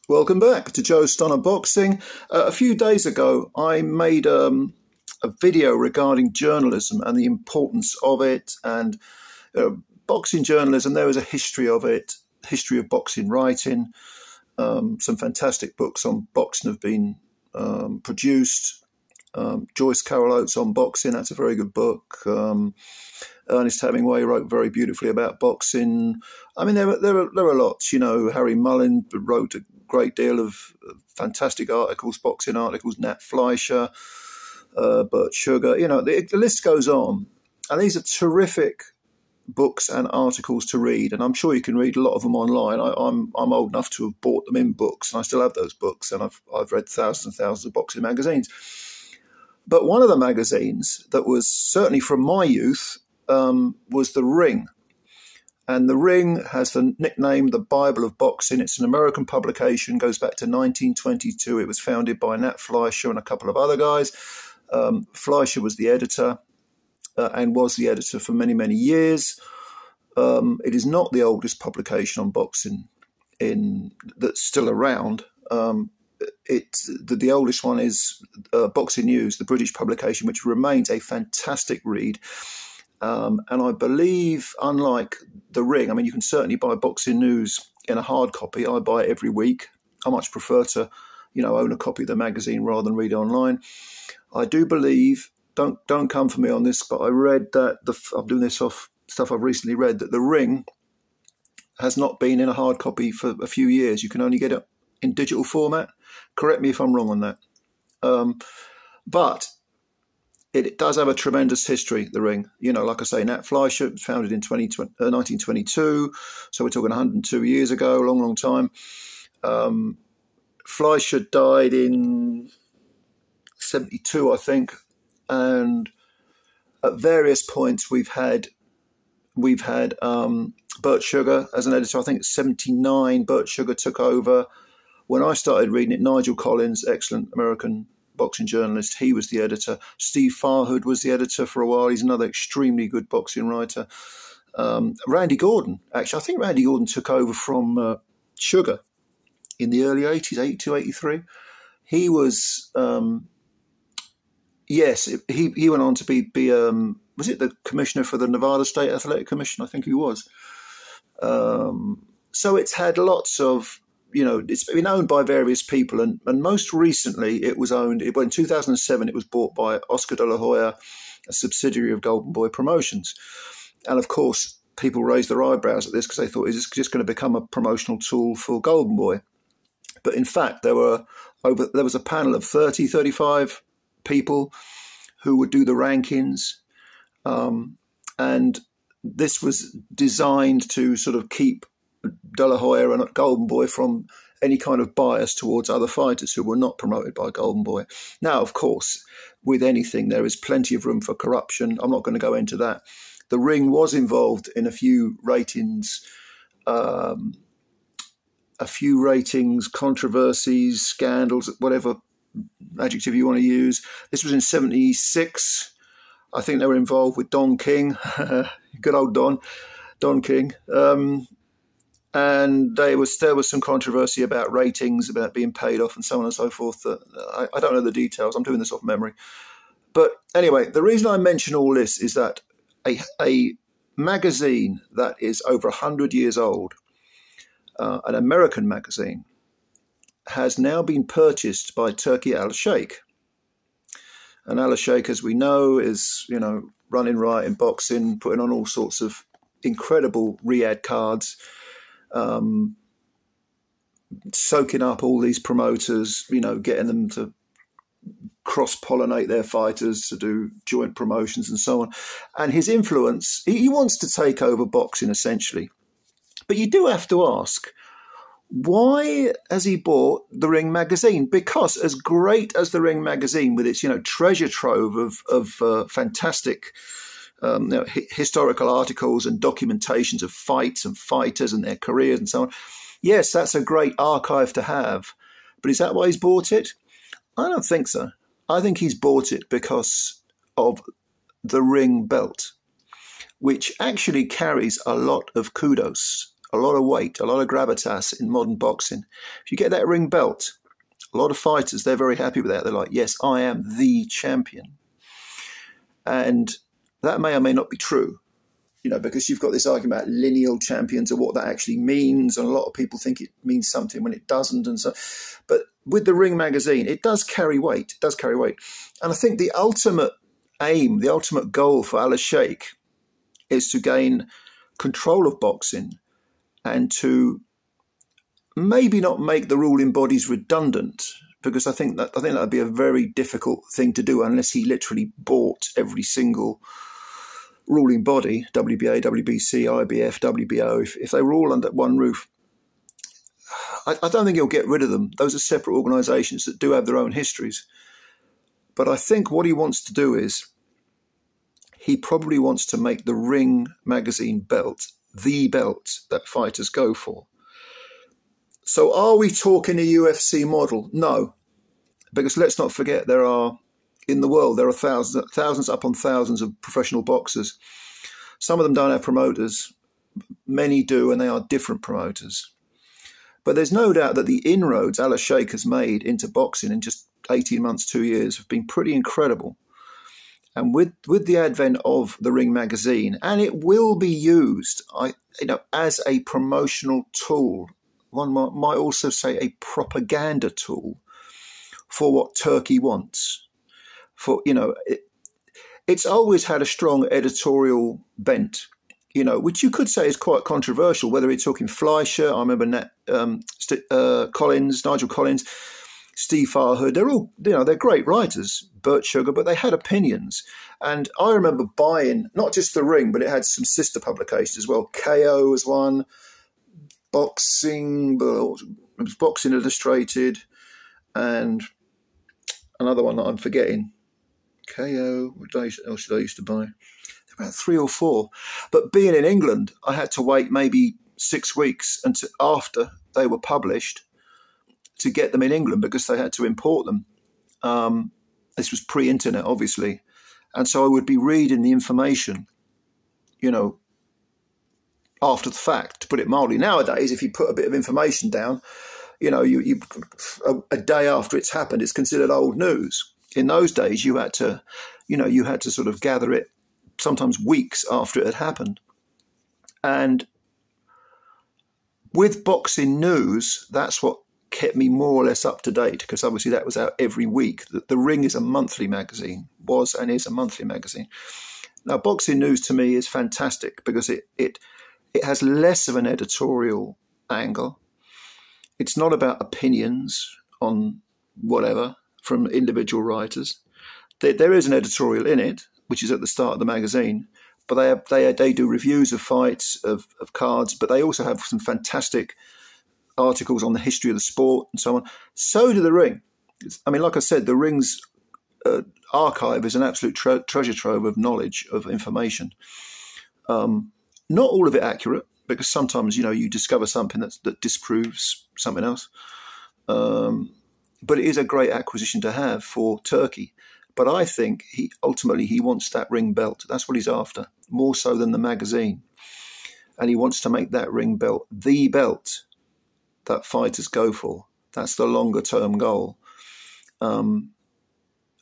Welcome back to Joe Stunner Boxing. A few days ago, I made a video regarding journalism and the importance of it, and boxing journalism. There is a history of it, history of boxing writing. Some fantastic books on boxing have been produced. Joyce Carol Oates on boxing, that's a very good book. Ernest Hemingway wrote very beautifully about boxing. I mean, there are lots. You know, Harry Mullin wrote a great deal of fantastic articles, boxing articles. Nat Fleischer, Bert Sugar. You know, the list goes on. And these are terrific books and articles to read, and I'm sure you can read a lot of them online. I'm old enough to have bought them in books, and I still have those books, and I've read thousands and thousands of boxing magazines. But one of the magazines that was certainly from my youth was The Ring. And The Ring has the nickname The Bible of Boxing. It's an American publication, goes back to 1922. It was founded by Nat Fleischer and a couple of other guys. Fleischer was the editor and was the editor for many, many years. It is not the oldest publication on boxing that's still around. The oldest one is Boxing News, the British publication, which remains a fantastic read. And I believe, unlike The Ring, I mean, you can certainly buy Boxing News in a hard copy. I buy it every week. I much prefer to, own a copy of the magazine rather than read it online. I do believe, don't come for me on this, but I read that, I'm doing this off stuff I've recently read, that The Ring has not been in a hard copy for a few years. You can only get it in digital format. Correct me if I'm wrong on that. But it does have a tremendous history, The Ring. Like I say, Nat Fleischer was founded in 1922, so we're talking 102 years ago, a long, long time. Fleischer died in 72, I think, and at various points we've had Bert Sugar as an editor. I think it's 79. Bert Sugar took over. When I started reading it, Nigel Collins, excellent American boxing journalist, he was the editor. Steve Farhood was the editor for a while. He's another extremely good boxing writer. Randy Gordon, actually, I think Randy Gordon took over from Sugar in the early 80s, 82, 83. He was, he went on to be was it the commissioner for the Nevada State Athletic Commission? I think he was. So it's had lots of, it's been owned by various people, and most recently it was owned, in 2007 it was bought by Oscar de la Hoya, a subsidiary of Golden Boy Promotions. And of course, people raised their eyebrows at this because they thought, is this just going to become a promotional tool for Golden Boy? But in fact, there was a panel of 30, 35 people who would do the rankings. And this was designed to sort of keep De La Hoya and Golden Boy from any kind of bias towards other fighters who were not promoted by Golden Boy. Now, of course, with anything, there is plenty of room for corruption. I'm not going to go into that. The Ring was involved in a few ratings, controversies, scandals, whatever adjective you want to use. This was in 76. I think they were involved with Don King, good old Don King. And there was some controversy about ratings, about being paid off and so on and so forth. I don't know the details. I'm doing this off memory. But anyway, the reason I mention all this is that a magazine that is over 100 years old, an American magazine, has now been purchased by TURKI ALALSHIKH. And ALALSHIKH, as we know, is, running riot in boxing, putting on all sorts of incredible Riyadh cards, soaking up all these promoters, getting them to cross-pollinate their fighters to do joint promotions and so on. And his influence, he wants to take over boxing, essentially. But you do have to ask, why has he bought The Ring magazine? Because as great as The Ring magazine, with its treasure trove of fantastic historical articles and documentations of fights and fighters and their careers and so on, yes, that's a great archive to have. But is that why he's bought it? I don't think so. I think he's bought it because of the Ring belt, which actually carries a lot of kudos. a lot of weight, a lot of gravitas in modern boxing. If you get that ring belt, a lot of fighters, they're very happy with that. They're like, yes, I am the champion. And that may or may not be true, you know, because you've got this argument about lineal champions and what that actually means. And a lot of people think it means something when it doesn't. And so, but with the Ring magazine, it does carry weight. It does carry weight. And I think the ultimate aim, the ultimate goal for Al-Sheikh is to gain control of boxing and to maybe not make the ruling bodies redundant, because I think that would be a very difficult thing to do unless he literally bought every single ruling body, WBA, WBC, IBF, WBO, if they were all under one roof. I don't think he'll get rid of them. Those are separate organisations that do have their own histories. But I think what he wants to do is he probably wants to make the Ring magazine belt the belt that fighters go for. So are we talking a UFC model? No, because let's not forget in the world, there are thousands upon thousands of professional boxers. Some of them don't have promoters. Many do, and they are different promoters. But there's no doubt that the inroads Al-Sheikh has made into boxing in just 18 months, 2 years have been pretty incredible. And with the advent of the Ring magazine, and it will be used, as a promotional tool, one might also say a propaganda tool for what Turkey wants. For, you know, it's always had a strong editorial bent, you know, which you could say is quite controversial, whether it's talking Fleischer, I remember Nigel Collins, Steve Farhood, they're all, you know, they're great writers, Bert Sugar, but they had opinions. And I remember buying, not just The Ring, but it had some sister publications as well. KO was one, Boxing Illustrated, and another one that I'm forgetting. KO, what else did I used to buy? About 3 or 4. But being in England, I had to wait maybe 6 weeks until after they were published to get them in England, because they had to import them. This was pre-internet, obviously. And so I would be reading the information, you know, after the fact, to put it mildly. Nowadays, if you put a bit of information down, you know, a day after it's happened, it's considered old news. In those days, you had to sort of gather it sometimes weeks after it had happened. And with boxing news, that's what kept me more or less up to date, because obviously that was out every week. The Ring is a monthly magazine, was and is a monthly magazine. Now, boxing news to me is fantastic because it has less of an editorial angle. It's not about opinions on whatever from individual writers. There is an editorial in it, which is at the start of the magazine, but they do reviews of fights, of cards, but they also have some fantastic articles on the history of the sport and so on. So do the Ring. I mean, like I said, the Ring's archive is an absolute treasure trove of knowledge, of information. Not all of it accurate, because sometimes, you know, you discover something that disproves something else. But it is a great acquisition to have for Turkey. But I think ultimately he wants that Ring belt. That's what he's after, more so than the magazine. And he wants to make that Ring belt the belt that fighters go for. That's the longer term goal. And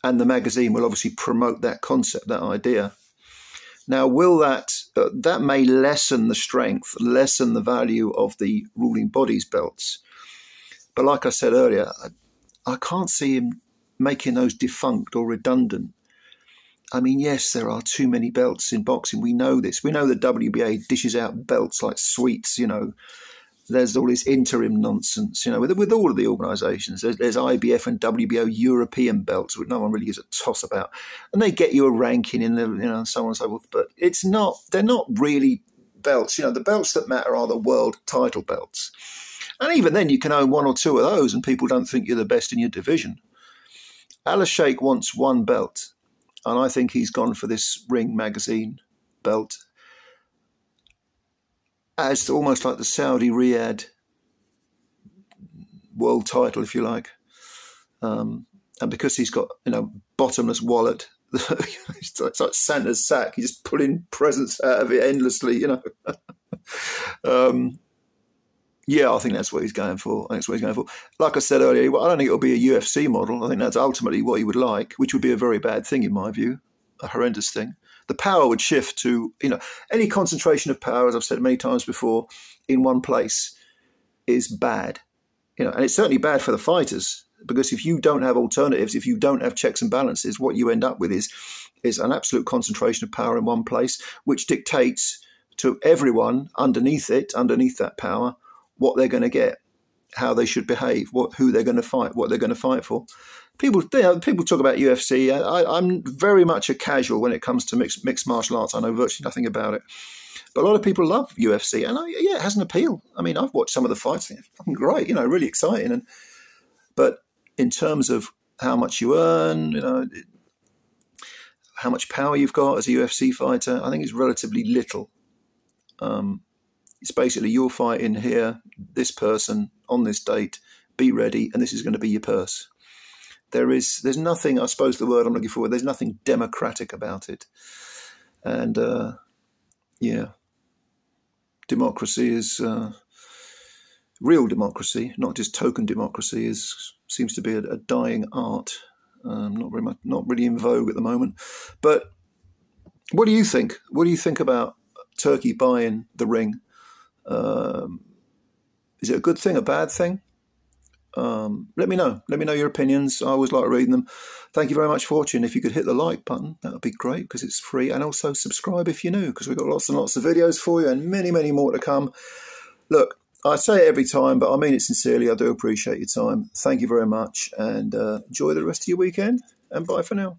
the magazine will obviously promote that concept, that idea. Now, will that may lessen the strength, lessen the value of the ruling body's belts. But like I said earlier, I can't see him making those defunct or redundant. I mean, yes, there are too many belts in boxing. We know this. We know the WBA dishes out belts like sweets, you know. There's all this interim nonsense, you know, with all of the organisations. There's IBF and WBO European belts, which no one really gives a toss about. And they get you a ranking in the, you know, and so on and so forth. But they're not really belts. You know, the belts that matter are the world title belts. And even then, you can own 1 or 2 of those and people don't think you're the best in your division. Al-Sheikh wants 1 belt. And I think he's gone for this Ring magazine belt as almost like the Saudi Riyadh world title, if you like. And because he's got, you know, bottomless wallet, it's like Santa's sack. He's just pulling presents out of it endlessly, you know. Yeah, I think that's what he's going for. I think that's what he's going for. Like I said earlier, I don't think it'll be a UFC model. I think that's ultimately what he would like, which would be a very bad thing in my view, a horrendous thing. The power would shift to, any concentration of power, as I've said many times before, in one place is bad. And it's certainly bad for the fighters, because if you don't have alternatives, if you don't have checks and balances, what you end up with is an absolute concentration of power in one place, which dictates to everyone underneath that power, what they're going to get, how they should behave, who they're going to fight, what they're going to fight for. People talk about UFC. I'm very much a casual when it comes to mixed martial arts. I know virtually nothing about it. But a lot of people love UFC, and it has an appeal. I mean, I've watched some of the fights. They're fucking great, really exciting. But in terms of how much you earn, how much power you've got as a UFC fighter, I think it's relatively little. It's basically you're fighting here, this person on this date, be ready, and this is going to be your purse. There's nothing, I suppose the word I'm looking for, there's nothing democratic about it. And democracy is real democracy, not just token democracy, seems to be a dying art. Not really in vogue at the moment. But what do you think? What do you think about Turkey buying the ring? Is it a good thing, a bad thing? Let me know. Let me know your opinions. I always like reading them. Thank you very much for watching. If you could hit the like button, that would be great, because it's free. And also subscribe if you're new, because we've got lots and lots of videos for you, and many, many more to come. Look, I say it every time, but I mean it sincerely. I do appreciate your time. Thank you very much, and enjoy the rest of your weekend, and bye for now.